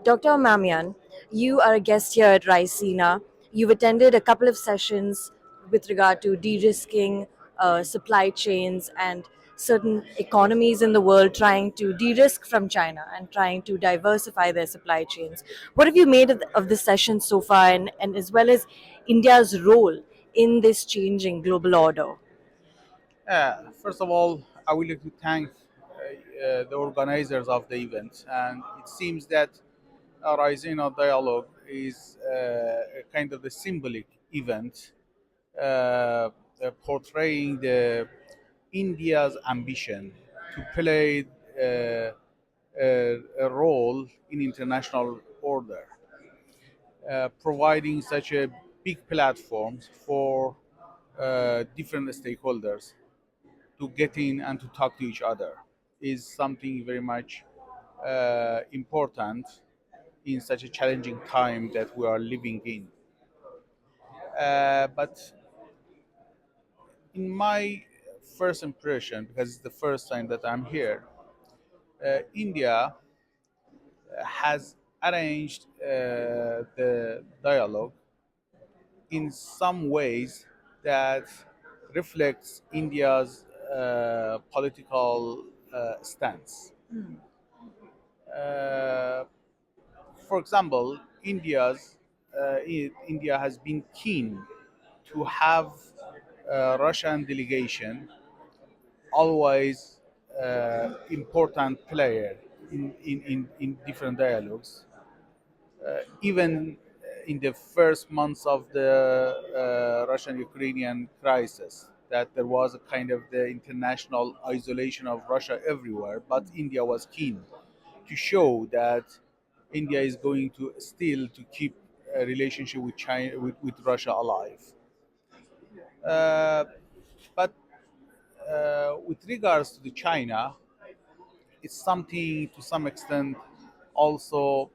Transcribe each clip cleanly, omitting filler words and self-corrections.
Dr. Emamian, you are a guest here at Raisina. You've attended a couple of sessions with regard to de-risking supply chains and certain economies in the world trying to de-risk from China and trying to diversify their supply chains. What have you made of this session so far, and as well as India's role in this changing global order? First of all, I would like to thank the organizers of the event, and it seems that a Raisina Dialogue is a kind of a symbolic event portraying India's ambition to play a role in international order, providing such a big platform for different stakeholders to get in and to talk to each other is something very much important in such a challenging time that we are living in. But in my first impression, because it's the first time that I'm here, India has arranged the dialogue in some ways that reflects India's political stance. Uh, for example, India has been keen to have a Russian delegation always important player in different dialogues. Even in the first months of the Russian-Ukrainian crisis, that there was a kind of the international isolation of Russia everywhere, but India was keen to show that India is going to still to keep a relationship with China with Russia alive. Uh, but with regards to the China, it's something to some extent also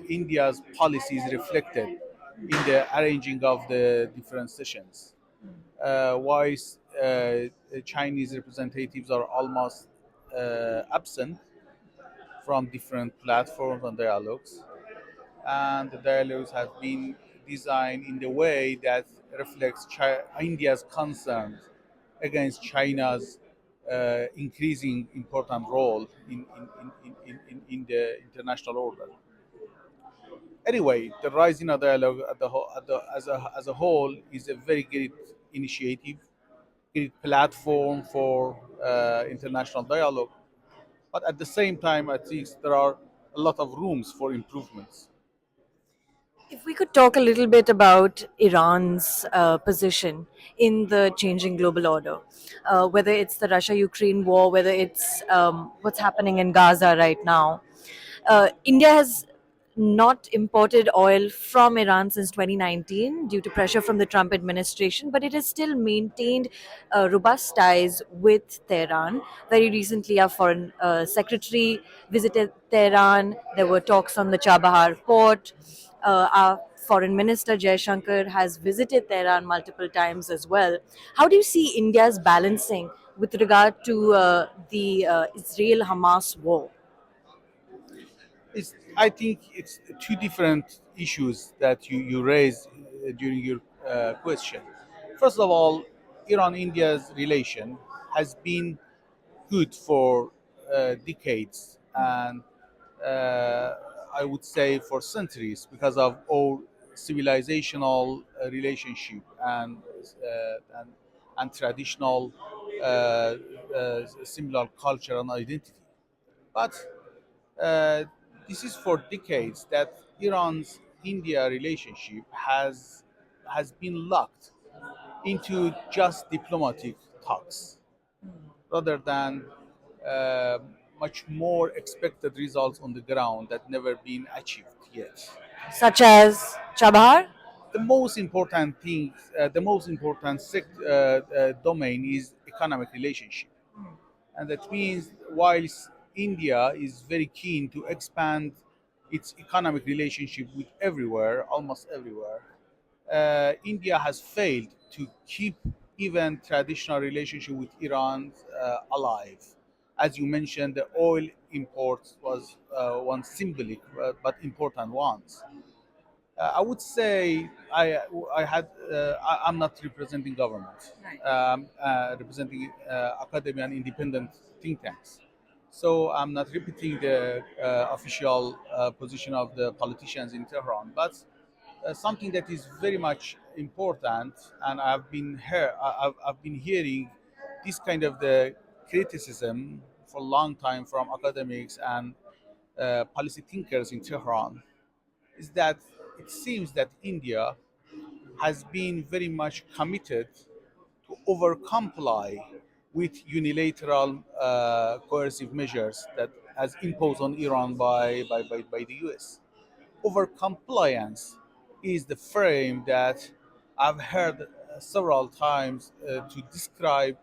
India's policies reflected in the arranging of the different sessions. Whilst Chinese representatives are almost absent from different platforms and dialogues, and the dialogues have been designed in the way that reflects India's concerns against China's increasing important role in the international order. Anyway, the Rising Dialogue as a whole is a very great initiative, great platform for international dialogue. But at the same time, I think there are a lot of rooms for improvements. If we could talk a little bit about Iran's position in the changing global order, whether it's the Russia Ukraine war, whether it's what's happening in Gaza right now. India has not imported oil from Iran since 2019 due to pressure from the Trump administration, but it has still maintained robust ties with Tehran. Very recently, our foreign secretary visited Tehran. There were talks on the Chabahar port. Our foreign minister Jaishankar has visited Tehran multiple times as well. How do you see India's balancing with regard to the Israel Hamas war? I think it's two different issues that you raised during your question. First of all, Iran-India's relation has been good for decades and uh, I would say for centuries because of our civilizational relationship and traditional similar culture and identity. But uh, this is for decades that Iran's India relationship has been locked into just diplomatic talks rather than uh, much more expected results on the ground that never been achieved yet. Such as Chabahar? The most important thing, the most important domain is economic relationship, and that means whilst India is very keen to expand its economic relationship with everywhere, almost everywhere, India has failed to keep even traditional relationship with Iran alive, As you mentioned, the oil imports was one symbolic but important ones. I would say I'm not representing government. Right. Representing academia and independent think tanks. So I'm not repeating the official position of the politicians in Tehran, but something that is very much important, and I've been hearing this kind of the criticism for a long time from academics and policy thinkers in Tehran, is that it seems that India has been very much committed to over-comply with unilateral coercive measures that has imposed on Iran by the US. Over-compliance is the frame that I've heard several times to describe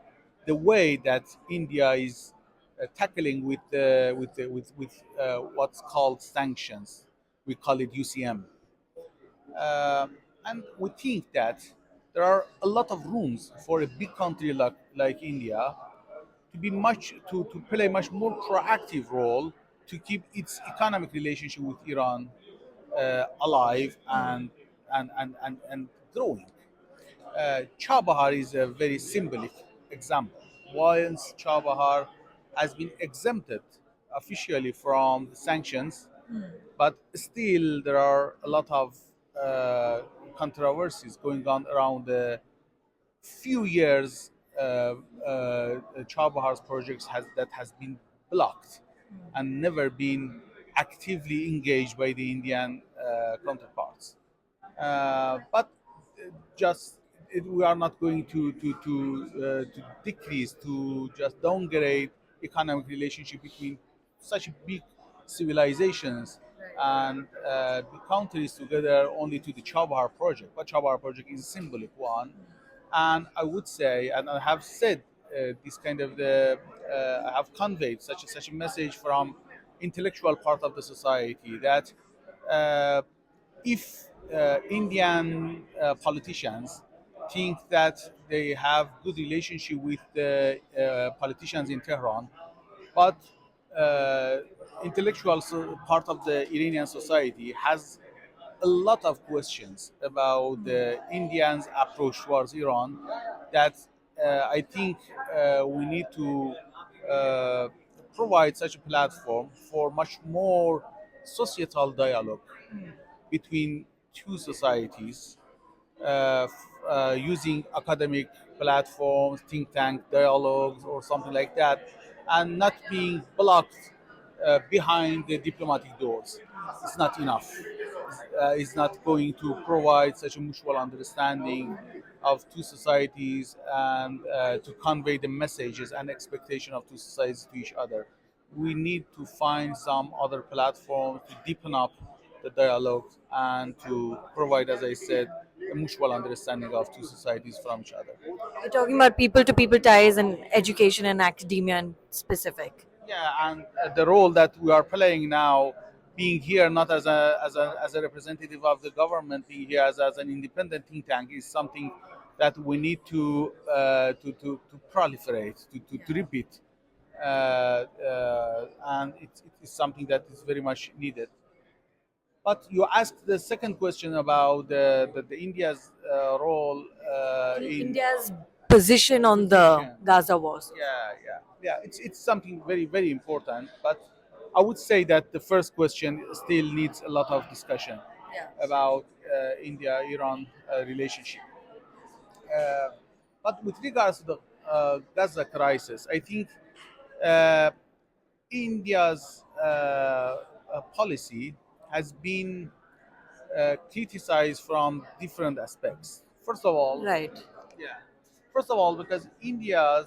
the way that India is tackling with what's called sanctions. We call it UCM. And we think that there are a lot of rooms for a big country like India to be to play much more proactive role to keep its economic relationship with Iran alive and growing. Chabahar is a very symbolic example. Once Chabahar has been exempted officially from the sanctions, but still there are a lot of uh, controversies going on around the few years Chabahar's projects has been blocked and never been actively engaged by the Indian counterparts. But just we are not going to decrease to just downgrade economic relationship between such big civilizations and big countries together only to the Chabahar project. But Chabahar project is a symbolic one, and I would say, and I have said this kind of the I have conveyed such a message from intellectual part of the society that uh, if Indian politicians think that they have good relationship with the politicians in Tehran, but uh, intellectual part of the Iranian society has a lot of questions about the Indians' approach towards Iran that I think we need to uh, provide such a platform for much more societal dialogue between two societies using academic platforms, think tank dialogues, or something like that, and not being blocked behind the diplomatic doors. It's not enough. It's not going to provide such a mutual understanding of two societies and to convey the messages and expectation of two societies to each other. We need to find some other platform to deepen up the dialogue and to provide, as I said, a mutual understanding of two societies from each other. You're talking about people to people ties and education and academia in specific. Yeah, and the role that we are playing now, being here not as a representative of the government, being here as an independent think tank, is something that we need to proliferate, to repeat, and it is something that is very much needed. But you asked the second question about the India's role in India's position on the position. Gaza wars. Yeah. It's something very very important. But I would say that the first question still needs a lot of discussion Yeah. about India-Iran relationship. Uh, but with regards to the Gaza crisis, I think uh, India's policy has been criticized from different aspects. First of all, Right. yeah. First of all, because India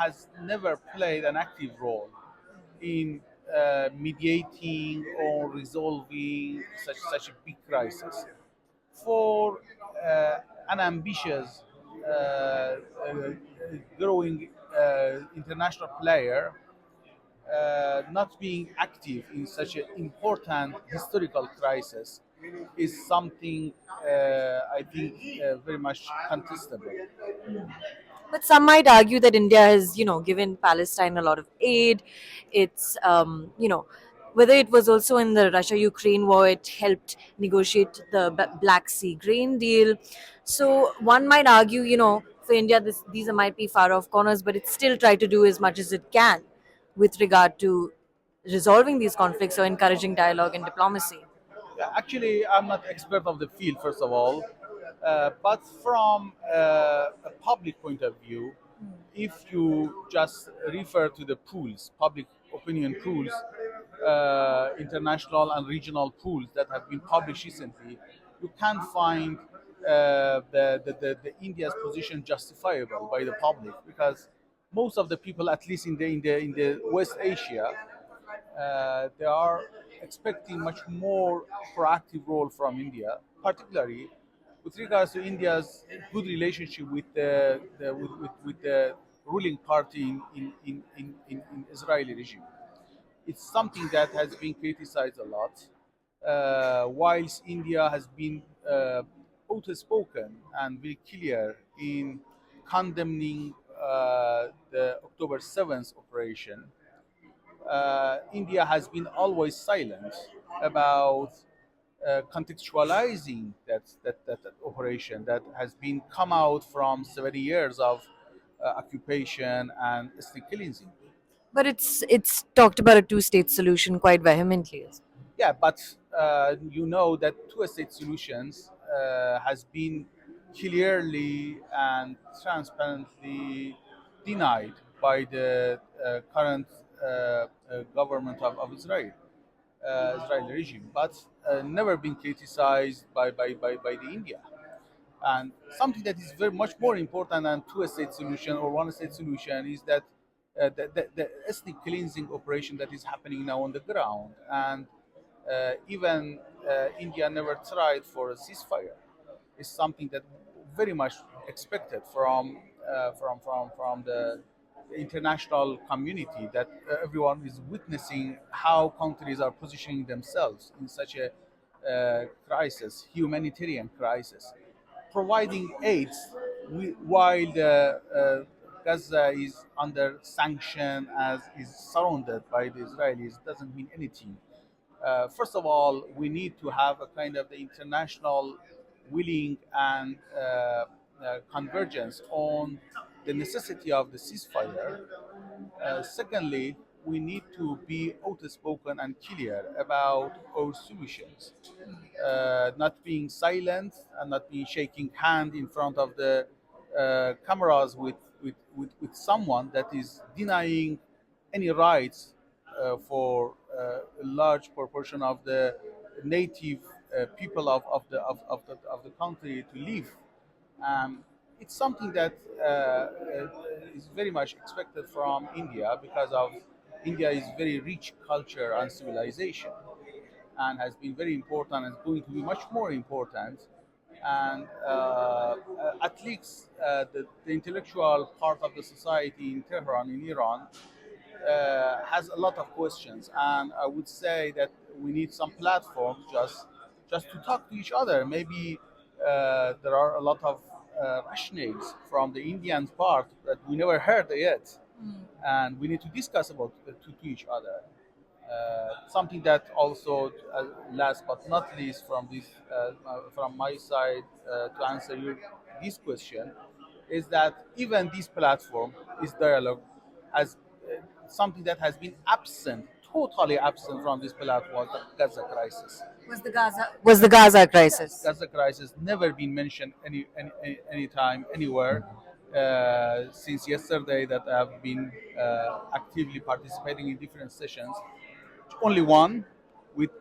has never played an active role in mediating or resolving such a big crisis. For an ambitious, growing international player, not being active in such an important historical crisis is something I think very much contestable. But some might argue that India has, given Palestine a lot of aid. It's, whether it was also in the Russia-Ukraine war, it helped negotiate the Black Sea grain deal. So one might argue, for India, these might be far-off corners, but it still tried to do as much as it can with regard to resolving these conflicts or encouraging dialogue and diplomacy. Yeah, actually, I'm not expert of the field, first of all, but from a public point of view, if you just refer to the pools, public opinion pools, international and regional pools that have been published recently, you can find the India's position justifiable by the public, because most of the people, at least in the West Asia, they are expecting much more proactive role from India, particularly with regards to India's good relationship with the ruling party in Israeli regime. It's something that has been criticized a lot, whilst India has been outspoken and very clear in condemning the October 7th operation. India has been always silent about contextualizing that operation that has been come out from 70 years of occupation and ethnic cleansing. But it's talked about a two-state solution quite vehemently. Yeah, but you know that two-state solutions has been clearly and transparently denied by the current government of Israel. Israeli regime, but never been criticized by the India. And something that is very much more important than two-state solution or one-state solution is that the ethnic cleansing operation that is happening now on the ground, and even India never tried for a ceasefire. Is something that very much expected from the international community, that everyone is witnessing how countries are positioning themselves in such a crisis, humanitarian crisis, providing aids while Gaza is under sanction, as is surrounded by the Israelis, doesn't mean anything. First of all, we need to have a kind of the international willing and convergence on the necessity of the ceasefire. Secondly, we need to be outspoken and clear about our solutions, not being silent and not being shaking hand in front of the cameras with someone that is denying any rights for a large proportion of the native people of the country to live. It's something that is very much expected from India, because of India is very rich culture and civilization, and has been very important and is going to be much more important. And at least the intellectual part of the society in Tehran, in Iran, has a lot of questions, and I would say that we need some platforms just to talk to each other. Maybe there are a lot of rationales from the Indian part that we never heard yet, and we need to discuss about to each other. Something that also, last but not least, from my side, to answer your this question, is that even this platform, this dialogue, has something that has been absent, totally absent from this platform, the Gaza crisis. Was the Gaza Yes, crisis? Gaza crisis never been mentioned any time anywhere since yesterday that I have been actively participating in different sessions. Only one, with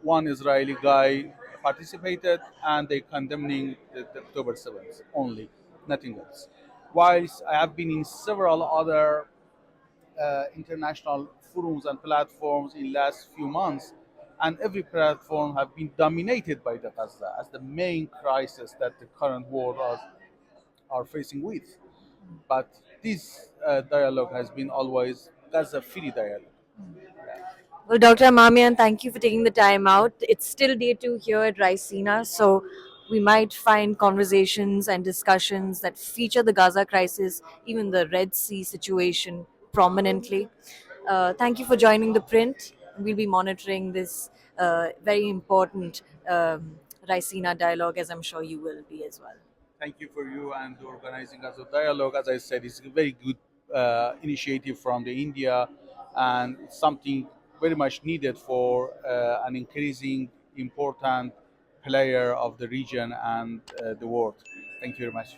one Israeli guy participated, and they condemning the October 7th only, nothing else. Whilst I have been in several other international forums and platforms in last few months, and every platform have been dominated by the Gaza as the main crisis that the current world are facing with. But this dialogue has been always Gaza-free dialogue. Yeah. Well, Dr. Amamian, thank you for taking the time out. It's still day two here at Raisina, so we might find conversations and discussions that feature the Gaza crisis, even the Red Sea situation prominently. Thank you for joining the print. We'll be monitoring this very important Raisina dialogue, as I'm sure you will be as well. Thank you for you and organizing as a dialogue. As I said, it's a very good initiative from the India, and it's something very much needed for an increasing important player of the region and the world. Thank you very much.